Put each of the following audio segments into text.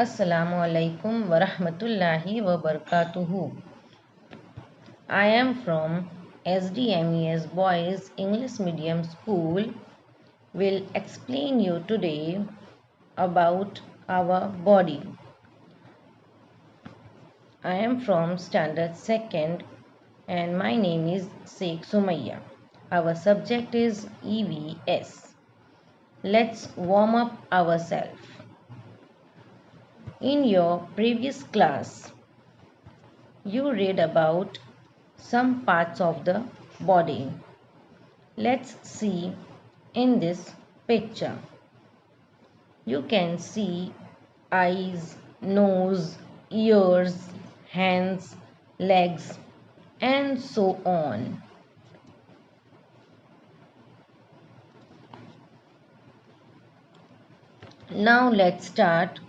Assalamu alaikum wa rahmatullahi wa barakatuhu. I am from SDMES Boys English Medium School. Will explain you today about our body. I am from Standard 2nd and my name is Sheikh Sumayya. Our subject is EVS. Let's warm up ourselves. In your previous class, you read about some parts of the body. Let's see in this picture. You can see eyes, nose, ears, hands, legs, and so on. Now let's start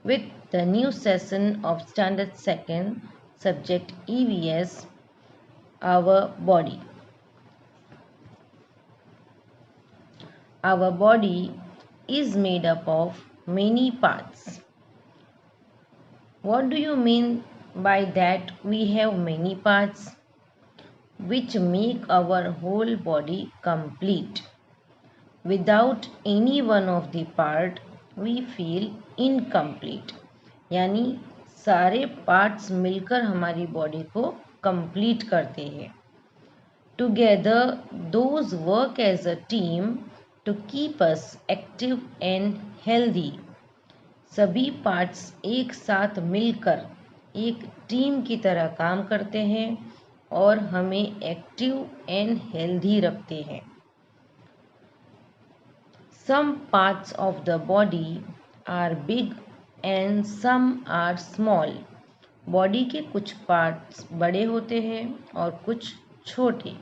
with the new session of Standard 2nd subject EVS, our body. Our body is made up of many parts. What do you mean by that? We have many parts which make our whole body complete. Without any one of the part, we feel incomplete. यानी सारे parts मिलकर हमारी body को complete करते हैं. Together, those work as a team to keep us active and healthy. सभी parts एक साथ मिलकर एक टीम की तरह काम करते हैं और हमें एक्टिव एंड हेल्दी रखते हैं. Some parts of the body are big and some are small. Body के कुछ पार्ट्स बड़े होते हैं और कुछ छोटे.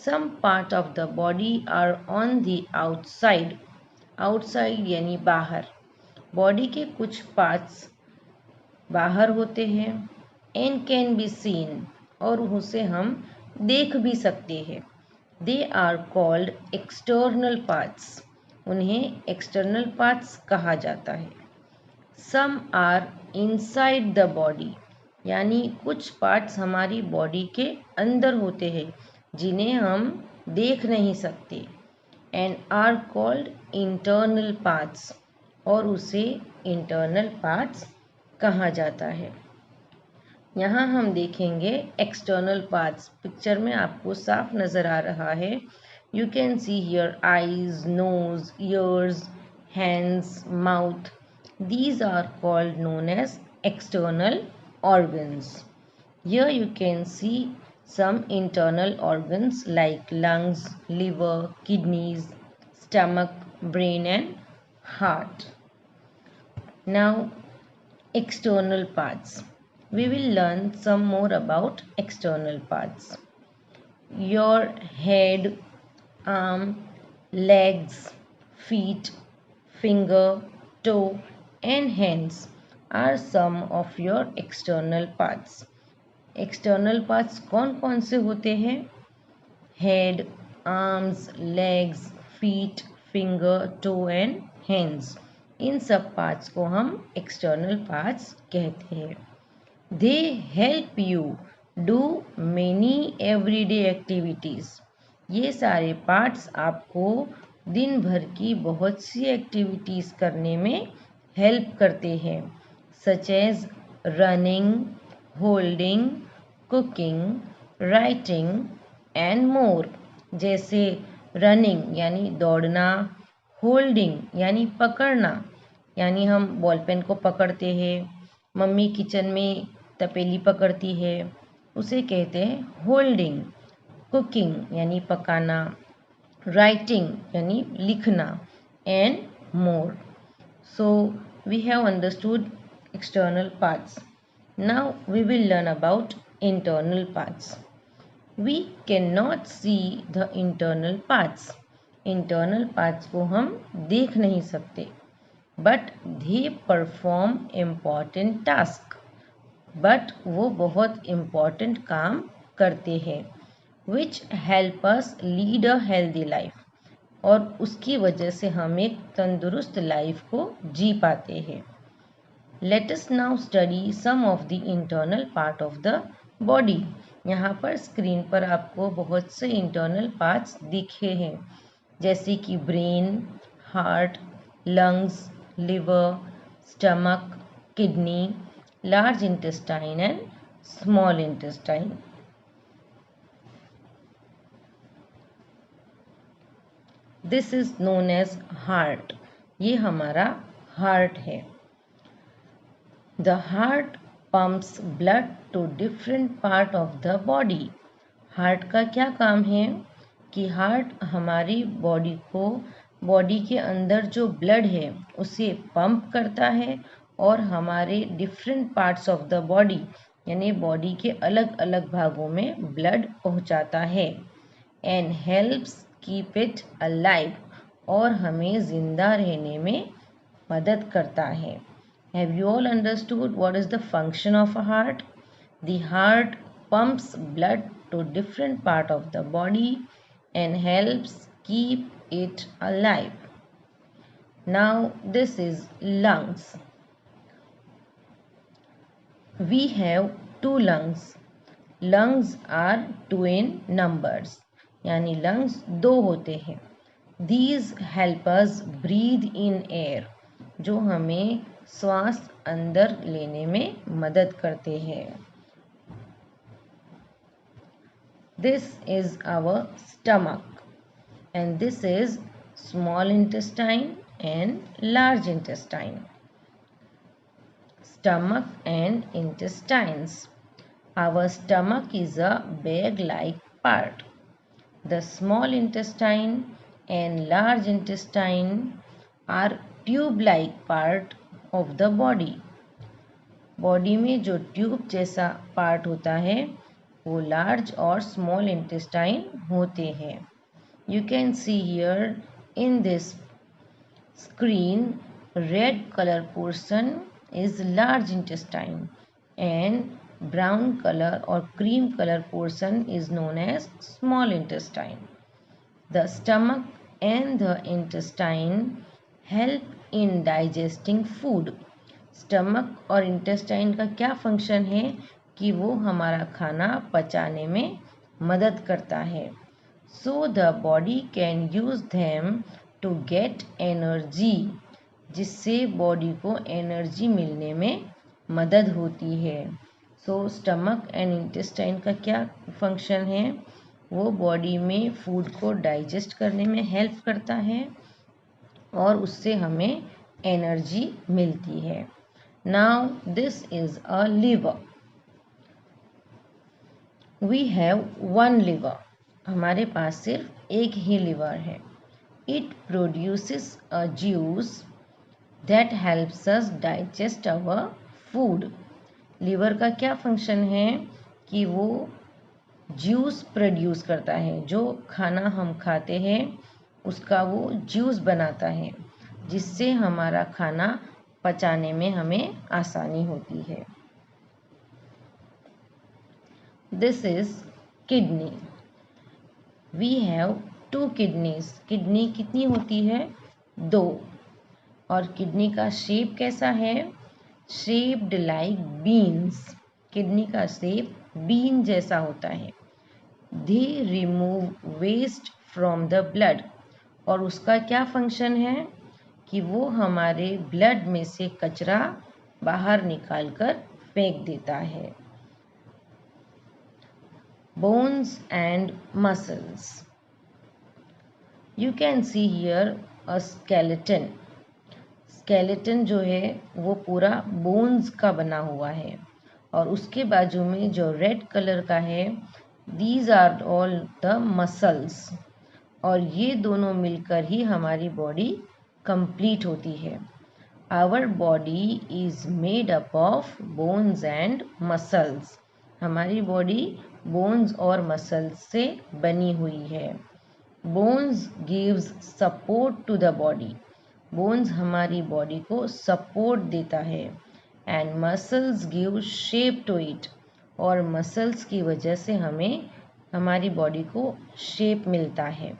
Some part of the body are on the outside. Outside यानी बाहर. बॉडी के कुछ पार्ट्स बाहर होते हैं and can be seen और उसे हम देख भी सकते हैं. They are called external parts. उन्हें एक्सटर्नल पार्ट्स कहा जाता है. Some are inside the body. यानी कुछ पार्ट्स हमारी बॉडी के अंदर होते हैं जिन्हें हम देख नहीं सकते and are called internal parts और उसे इंटरनल पार्ट्स कहा जाता है. यहाँ हम देखेंगे एक्सटर्नल पार्ट्स. पिक्चर में आपको साफ नज़र आ रहा है. You can see here eyes, nose, ears, hands, mouth. These are called known as external organs. Here you can see some internal organs like lungs, liver, kidneys, stomach, brain and heart. Now external parts. We will learn some more about external parts. Your head, arm, legs, feet, finger, toe and hands are some of your external parts. External parts कौन कौन से होते हैं? Head, arms, legs, feet, finger, toe and hands. इन सब parts को हम external parts कहते हैं. They help you do many everyday activities. ये सारे पार्ट्स आपको दिन भर की बहुत सी एक्टिविटीज़ करने में हेल्प करते हैं. Such as running, holding, cooking, writing and more. जैसे रनिंग यानी दौड़ना, होल्डिंग यानी पकड़ना, यानी हम बॉल पेन को पकड़ते हैं. मम्मी किचन में तपेली पकड़ती है, उसे कहते हैं होल्डिंग. कुकिंग यानी पकाना, राइटिंग यानी लिखना and more. So we have understood external parts. Now we will learn about internal parts. We can not see the internal parts. Internal parts को हम देख नहीं सकते but they perform important task. But वो बहुत important काम करते हैं which help us lead a healthy life. और उसकी वजह से हम एक तंदुरुस्त लाइफ को जी पाते हैं. Let us now study some of the internal part of the body. यहाँ पर स्क्रीन पर आपको बहुत से इंटरनल पार्ट्स दिखे हैं, जैसे कि brain, heart, lungs, liver, stomach, kidney, large intestine and small intestine. This is known as heart. ये हमारा हार्ट है। The heart pumps blood to different part of the body. Heart का क्या काम है कि हार्ट हमारी बॉडी के अंदर जो ब्लड है उसे पंप करता है और हमारे different parts of the body यानी बॉडी के अलग अलग भागों में ब्लड पहुंचाता है। And helps keep it alive, और हमें जिंदा रहने में मदद करता है। Have you all understood what is the function of a heart? The heart pumps blood to different part of the body and helps keep it alive. Now this is lungs. We have two lungs. Lungs are two in numbers. यानी lungs दो होते हैं। These help us breathe in air, जो हमें श्वास अंदर लेने में मदद करते हैं। This is our stomach and this is small intestine and large intestine. Stomach and intestines. Our stomach is a bag-like part. The small intestine and large intestine are tube-like part of the body. Body में जो tube जैसा part होता है वो large और small intestine होते हैं। You can see here in this screen red colour portion is large intestine and brown colour और cream colour portion is known as small intestine. The stomach and the intestine help in digesting food. Stomach और intestine का क्या function है कि वो हमारा खाना पचाने में मदद करता है। So the body can use them to get energy, जिससे बॉडी को एनर्जी मिलने में मदद होती है। सो स्टमक एंड इंटेस्टाइन का क्या फंक्शन है, वो बॉडी में फूड को डाइजेस्ट करने में हेल्प करता है और उससे हमें एनर्जी मिलती है। Now this is a liver. We have one liver. हमारे पास सिर्फ एक ही लिवर है। It produces a juice that helps us digest our food. Liver का क्या फंक्शन है कि वो जूस प्रोड्यूस करता है, जो खाना हम खाते हैं उसका वो जूस बनाता है, जिससे हमारा खाना पचाने में हमें आसानी होती है। This is kidney. We have two kidneys. Kidney कितनी होती है? दो। और किडनी का शेप कैसा है? Shaped like beans. किडनी का शेप बीन जैसा होता है। They remove waste from the blood. और उसका क्या फंक्शन है कि वो हमारे ब्लड में से कचरा बाहर निकालकर फेंक देता है। Bones and muscles. You can see here a skeleton. Skeleton जो है वो पूरा बोन्स का बना हुआ है और उसके बाजू में जो रेड कलर का है, these are all the muscles. और ये दोनों मिलकर ही हमारी बॉडी कंप्लीट होती है। Our body is made up of bones and muscles. हमारी बॉडी बोन्स और मसल्स से बनी हुई है। Bones gives support to the body. Bones हमारी बॉडी को सपोर्ट देता है। And muscles give shape to it. और मसल्स की वजह से हमें हमारी बॉडी को शेप मिलता है।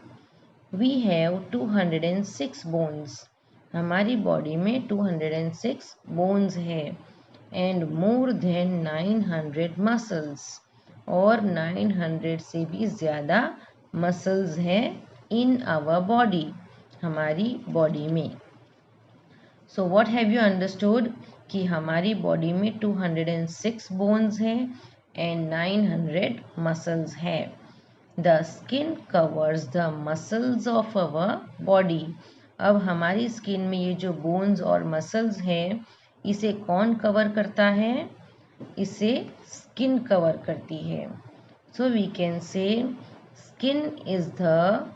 We have 206 bones. हमारी बॉडी में 206 बोन्स है एंड मोर देन 900 मसल्स, और 900 से भी ज़्यादा मसल्स हैं इन आवर बॉडी, हमारी बॉडी में। So what have you understood कि हमारी बॉडी में 206 बोन्स हैं एंड 900 मसल्स हैं। The skin covers the muscles of our body. अब हमारी स्किन में ये जो बोन्स और मसल्स हैं, इसे कौन कवर करता है? इसे स्किन कवर करती है। So we can say skin is the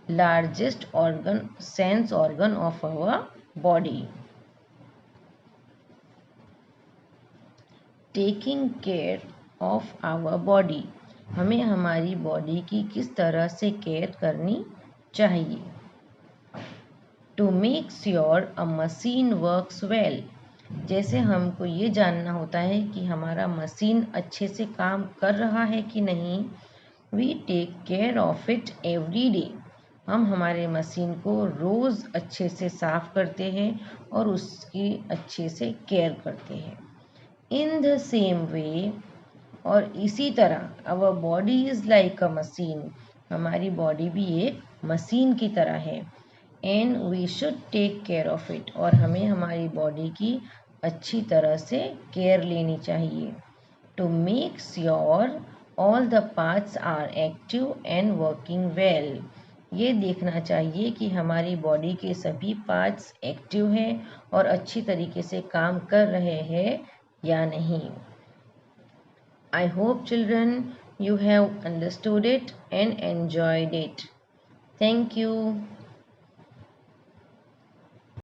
largest organ, sense organ of our body. Taking care of our body, हमें हमारी बॉडी की किस तरह से केयर करनी चाहिए। To make sure a machine works well, जैसे हमको ये जानना होता है कि हमारा मशीन अच्छे से काम कर रहा है कि नहीं। We take care of it every day, हम हमारे मशीन को रोज़ अच्छे से साफ करते हैं और उसकी अच्छे से केयर करते हैं। इन द सेम वे, और इसी तरह our body is like a machine, हमारी बॉडी भी एक मशीन की तरह है। And we should take care of it, और हमें हमारी बॉडी की अच्छी तरह से केयर लेनी चाहिए। To make sure all the parts are active and working well, ये देखना चाहिए कि हमारी बॉडी के सभी पार्ट्स एक्टिव हैं और अच्छी तरीके से काम कर रहे हैं या नहीं। I hope children you have understood it and enjoyed it. Thank you.